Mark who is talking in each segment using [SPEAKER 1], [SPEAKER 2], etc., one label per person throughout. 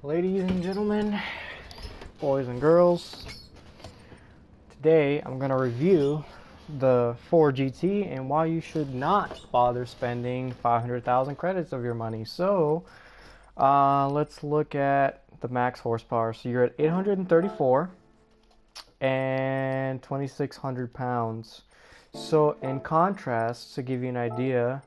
[SPEAKER 1] Ladies and gentlemen, boys and girls, today I'm going to review the Ford GT and why you should not bother spending 500,000 credits of your money. So let's look at the max horsepower. So you're at 834 and 2,600 pounds. So in contrast, to give you an idea,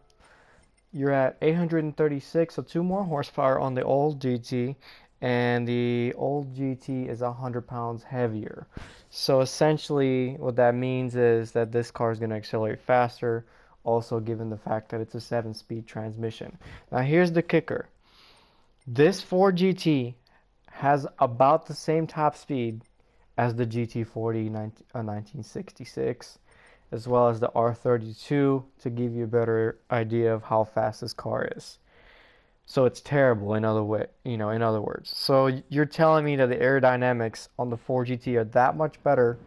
[SPEAKER 1] you're at 836, so 2 more horsepower on the old GT, and the old GT is 100 pounds heavier. So essentially what that means is that this car is going to accelerate faster, also given the fact that it's a 7-speed transmission. Now here's the kicker. This Ford GT has about the same top speed as the GT40 1966, as well as the R32, to give you a better idea of how fast this car is. So it's terrible in other words. So you're telling me that the aerodynamics on the Ford GT are that much better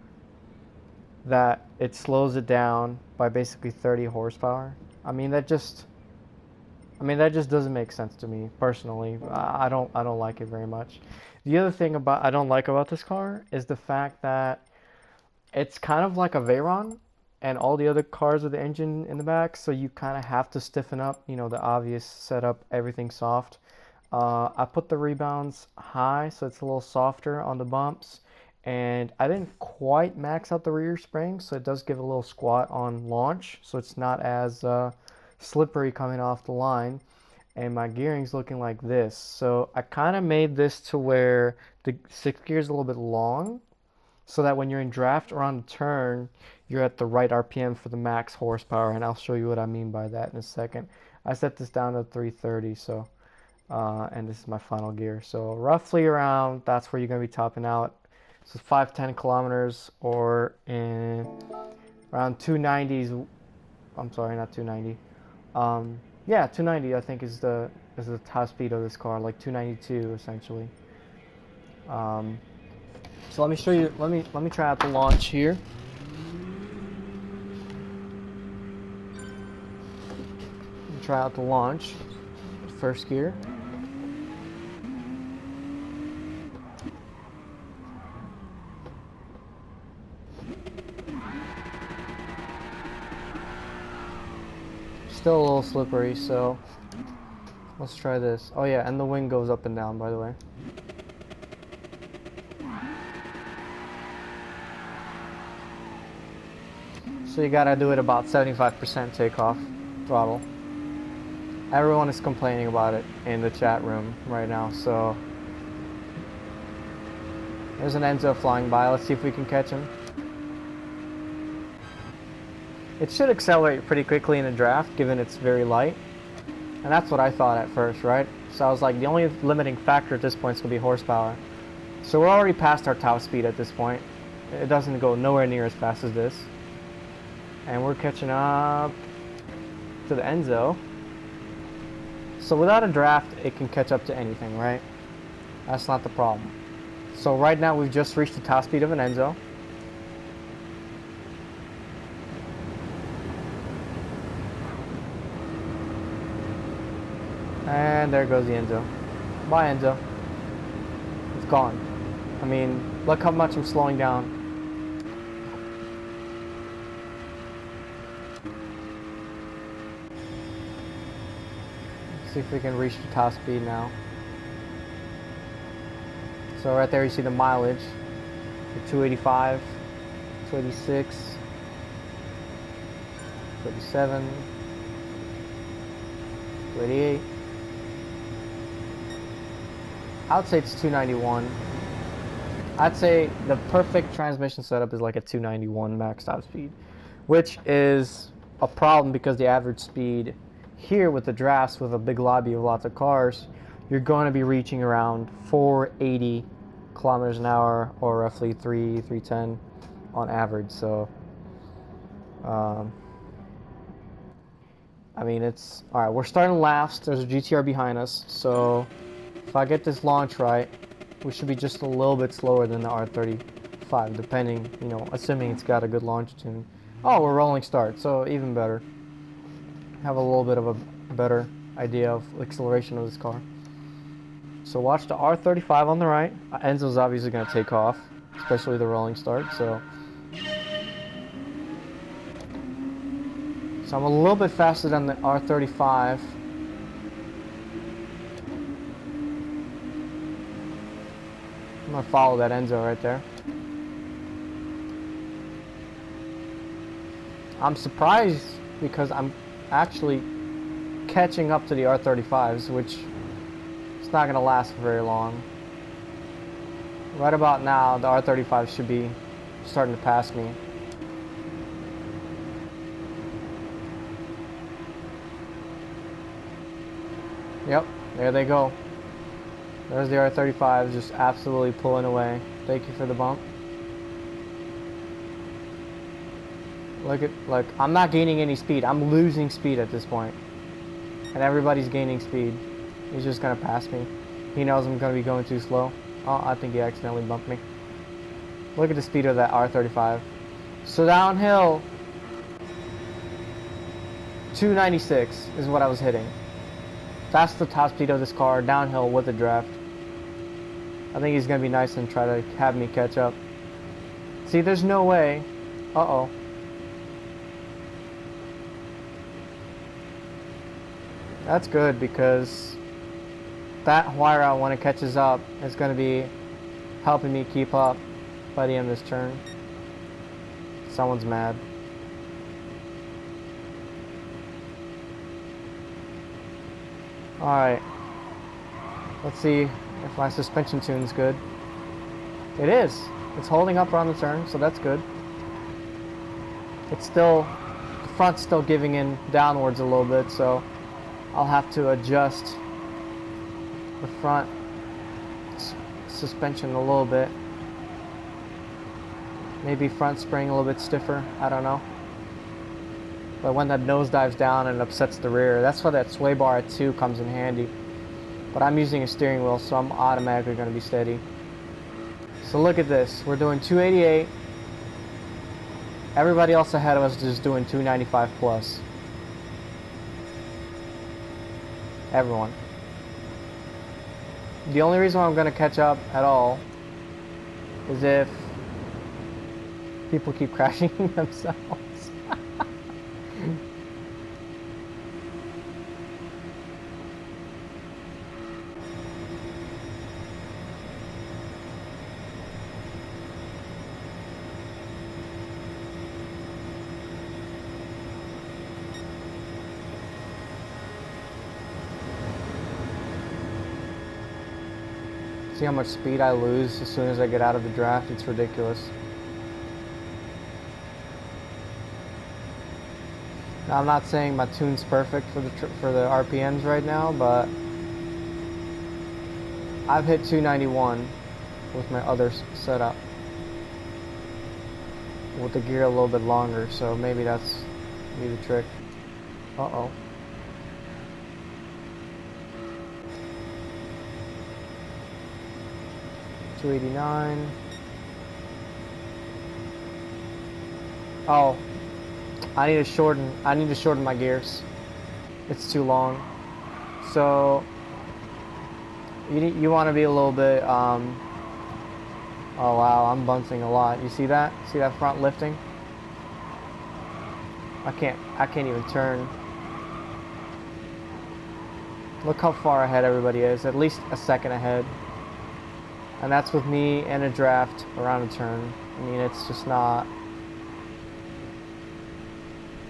[SPEAKER 1] that it slows it down by basically 30 horsepower? I mean that just doesn't make sense to me personally. I don't like it very much. The other thing I don't like about this car is the fact that it's kind of like a Veyron and all the other cars with the engine in the back, so you kind of have to stiffen up, the obvious setup, everything soft. I put the rebounds high, so it's a little softer on the bumps, and I didn't quite max out the rear spring, so it does give a little squat on launch, so it's not as slippery coming off the line. And my gearing's looking like this, so I kind of made this to where the 6th gear is a little bit long, so that when you're in draft or on the turn, you're at the right RPM for the max horsepower, and I'll show you what I mean by that in a second. I set this down to 330, so and this is my final gear. So roughly around, that's where you're going to be topping out. So 510 kilometers, or in around 290s. I'm sorry, not 290. Yeah, 290 I think is the top speed of this car, like 292 essentially. So let me show you. Let me try out the launch here. Try out the launch. First gear. Still a little slippery, so let's try this. Oh yeah, and the wing goes up and down, by the way. So you gotta do it about 75% takeoff throttle. Everyone is complaining about it in the chat room right now, so there's an Enzo flying by. Let's see if we can catch him. It should accelerate pretty quickly in a draft, given it's very light. And that's what I thought at first, right? So I was like, the only limiting factor at this point is going to be horsepower. So we're already past our top speed at this point. It doesn't go nowhere near as fast as this. And we're catching up to the Enzo. So without a draft, it can catch up to anything, right? That's not the problem. So right now we've just reached the top speed of an Enzo. And there goes the Enzo. Bye, Enzo. It's gone. I mean, look how much I'm slowing down. See if we can reach the top speed now. So right there you see the mileage. The 285, 286, 287, 288. I would say it's 291. I'd say the perfect transmission setup is like a 291 max top speed, which is a problem because the average speed here with the drafts, with a big lobby of lots of cars, you're going to be reaching around 480 kilometers an hour, or roughly 310 on average. So I mean, it's all right. We're starting last. There's a GTR behind us, so if I get this launch right, we should be just a little bit slower than the R35, depending, assuming it's got a good launch tune. Oh, we're rolling start, so even better. Have a little bit of a better idea of acceleration of this car. So watch the R35 on the right. Enzo's obviously going to take off, especially the rolling start. So I'm a little bit faster than the R35. I'm going to follow that Enzo right there. I'm surprised because I'm actually catching up to the R35s, which it's not going to last for very long. Right about now, the R35 should be starting to pass me. Yep, there they go. There's the R35 just absolutely pulling away. Thank you for the bump. Look, I'm not gaining any speed. I'm losing speed at this point. And everybody's gaining speed. He's just gonna pass me. He knows I'm gonna be going too slow. Oh, I think he accidentally bumped me. Look at the speed of that R35. So downhill, 296 is what I was hitting. That's the top speed of this car, downhill with a draft. I think he's gonna be nice and try to have me catch up. See, there's no way. Uh-oh. That's good because that wire out when it catches up is going to be helping me keep up by the end of this turn. Someone's mad. Alright. Let's see if my suspension tune's good. It is. It's holding up around the turn, so that's good. It's still, the front's still giving in downwards a little bit, so I'll have to adjust the front suspension a little bit. Maybe front spring a little bit stiffer, I don't know. But when that nose dives down and upsets the rear, that's why that sway bar at 2 comes in handy. But I'm using a steering wheel, so I'm automatically going to be steady. So look at this, we're doing 288. Everybody else ahead of us is just doing 295 plus. Everyone. The only reason why I'm going to catch up at all is if people keep crashing themselves. See how much speed I lose as soon as I get out of the draft? It's ridiculous. Now, I'm not saying my tune's perfect for the RPMs right now, but I've hit 291 with my other setup with the gear a little bit longer, so maybe that's the trick. Uh-oh. $289. Oh, I need to shorten my gears. It's too long. So you want to be a little bit oh wow, I'm bunting a lot. You see that? See that front lifting? I can't even turn. Look how far ahead everybody is, at least a second ahead. And that's with me and a draft around a turn. I mean, it's just not...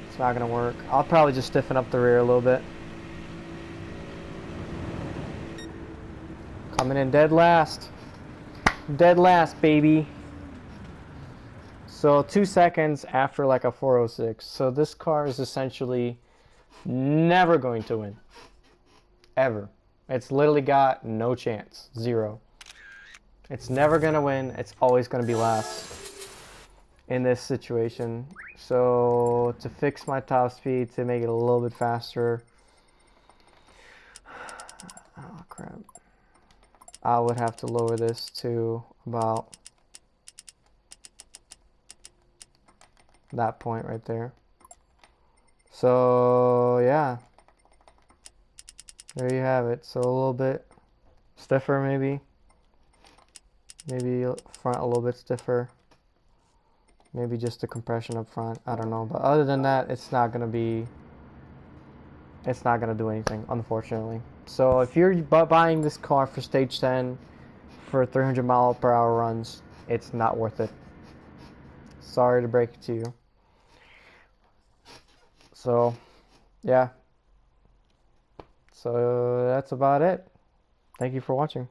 [SPEAKER 1] It's not going to work. I'll probably just stiffen up the rear a little bit. Coming in dead last. Dead last, baby. So 2 seconds after like a 406. So this car is essentially never going to win. Ever. It's literally got no chance. Zero. It's never going to win. It's always going to be last in this situation. So to fix my top speed, to make it a little bit faster, oh crap, I would have to lower this to about that point right there. So yeah, there you have it. So a little bit Stiffer maybe. Maybe front a little bit stiffer. Maybe just the compression up front. I don't know. But other than that, it's not gonna do anything, unfortunately. So if you're buying this car for stage 10 for 300 mile per hour runs, it's not worth it. Sorry to break it to you. So, yeah. So that's about it. Thank you for watching.